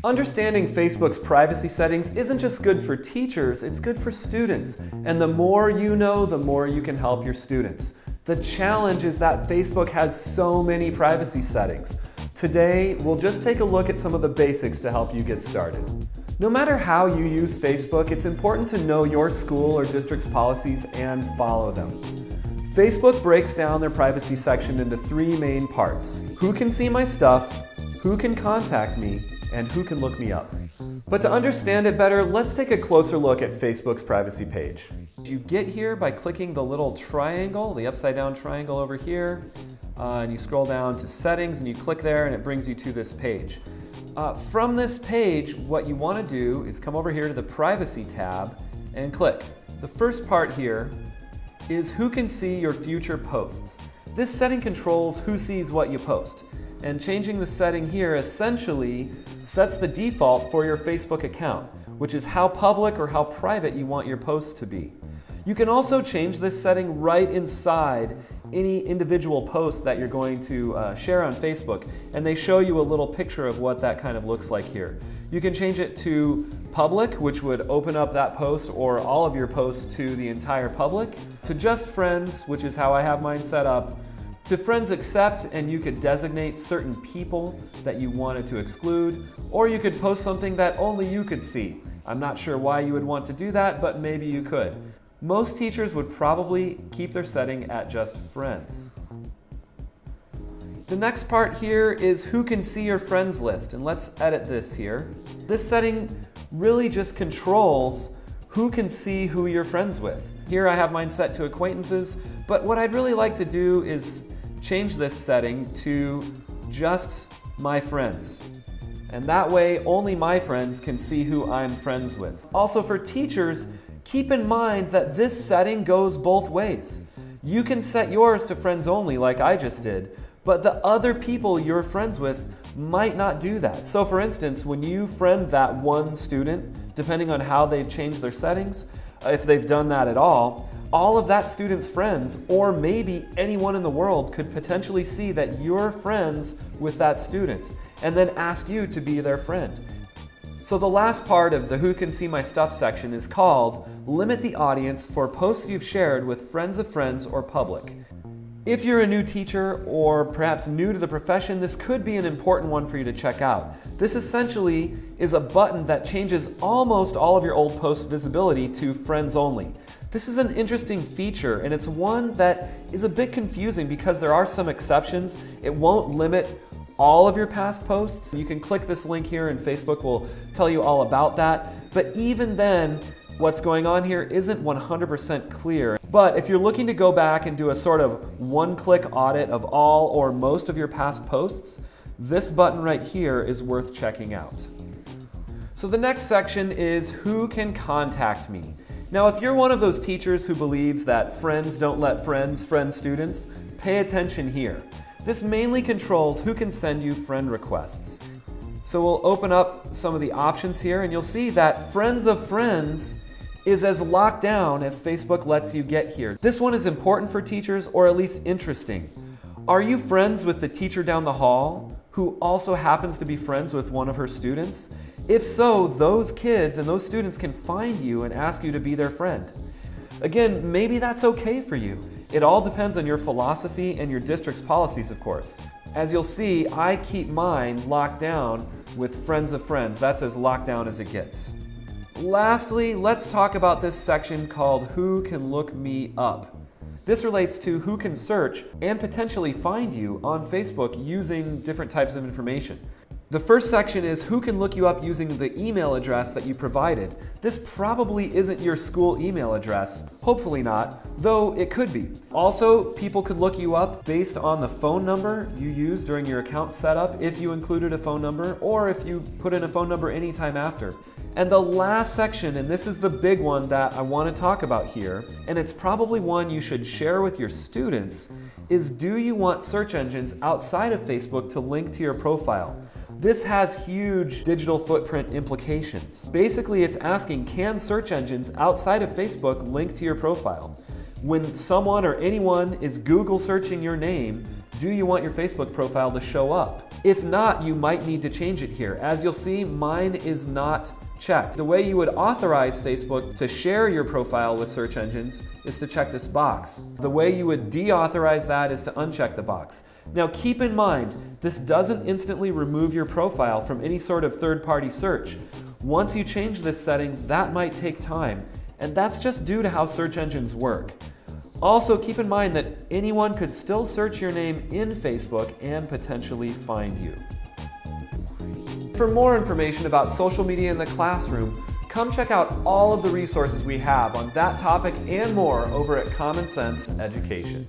Understanding Facebook's privacy settings isn't just good for teachers, it's good for students. And the more you know, the more you can help your students. The challenge is that Facebook has so many privacy settings. Today, we'll just take a look at some of the basics to help you get started. No matter how you use Facebook, it's important to know your school or district's policies and follow them. Facebook breaks down their privacy section into three main parts: who can see my stuff, who can contact me, and who can look me up. But to understand it better, let's take a closer look at Facebook's privacy page. You get here by clicking the little triangle, the upside down triangle over here, and you scroll down to settings and you click there and it brings you to this page. From this page, what you want to do is come over here to the privacy tab and click. The first part here is who can see your future posts. This setting controls who sees what you post. And changing the setting here essentially sets the default for your Facebook account, which is how public or how private you want your posts to be. You can also change this setting right inside any individual post that you're going to share on Facebook, and they show you a little picture of what that kind of looks like here. You can change it to public, which would open up that post or all of your posts to the entire public, to just friends, which is how I have mine set up, to friends except, and you could designate certain people that you wanted to exclude, or you could post something that only you could see. I'm not sure why you would want to do that, but maybe you could. Most teachers would probably keep their setting at just friends. The next part here is who can see your friends list, and let's edit this here. This setting really just controls who can see who you're friends with. Here I have mine set to acquaintances, but what I'd really like to do is change this setting to just my friends. And that way, only my friends can see who I'm friends with. Also for teachers, keep in mind that this setting goes both ways. You can set yours to friends only like I just did, but the other people you're friends with might not do that. So for instance, when you friend that one student, depending on how they've changed their settings, if they've done that at all of that student's friends, or maybe anyone in the world, could potentially see that you're friends with that student and then ask you to be their friend. So the last part of the Who Can See My Stuff section is called Limit the Audience for Posts You've Shared with Friends of Friends or Public. If you're a new teacher or perhaps new to the profession, this could be an important one for you to check out. This essentially is a button that changes almost all of your old post visibility to friends only. This is an interesting feature, and it's one that is a bit confusing because there are some exceptions. It won't limit all of your past posts. You can click this link here and Facebook will tell you all about that. But even then, what's going on here isn't 100% clear. But if you're looking to go back and do a sort of one-click audit of all or most of your past posts, this button right here is worth checking out. So the next section is who can contact me. Now, if you're one of those teachers who believes that friends don't let friends friend students, pay attention here. This mainly controls who can send you friend requests. So we'll open up some of the options here and you'll see that Friends of Friends is as locked down as Facebook lets you get here. This one is important for teachers, or at least interesting. Are you friends with the teacher down the hall who also happens to be friends with one of her students? If so, those kids and those students can find you and ask you to be their friend. Again, maybe that's okay for you. It all depends on your philosophy and your district's policies, of course. As you'll see, I keep mine locked down with Friends of Friends. That's as locked down as it gets. Lastly, let's talk about this section called Who Can Look Me Up. This relates to who can search and potentially find you on Facebook using different types of information. The first section is who can look you up using the email address that you provided. This probably isn't your school email address, hopefully not, though it could be. Also, people could look you up based on the phone number you used during your account setup, if you included a phone number, or if you put in a phone number anytime after. And the last section, and this is the big one that I want to talk about here, and it's probably one you should share with your students, is do you want search engines outside of Facebook to link to your profile? This has huge digital footprint implications. Basically, it's asking, can search engines outside of Facebook link to your profile? When someone or anyone is Google searching your name, do you want your Facebook profile to show up? If not, you might need to change it here. As you'll see, mine is not checked. The way you would authorize Facebook to share your profile with search engines is to check this box. The way you would deauthorize that is to uncheck the box. Now keep in mind, this doesn't instantly remove your profile from any sort of third-party search. Once you change this setting, that might take time, and that's just due to how search engines work. Also, keep in mind that anyone could still search your name in Facebook and potentially find you. For more information about social media in the classroom, come check out all of the resources we have on that topic and more over at Common Sense Education.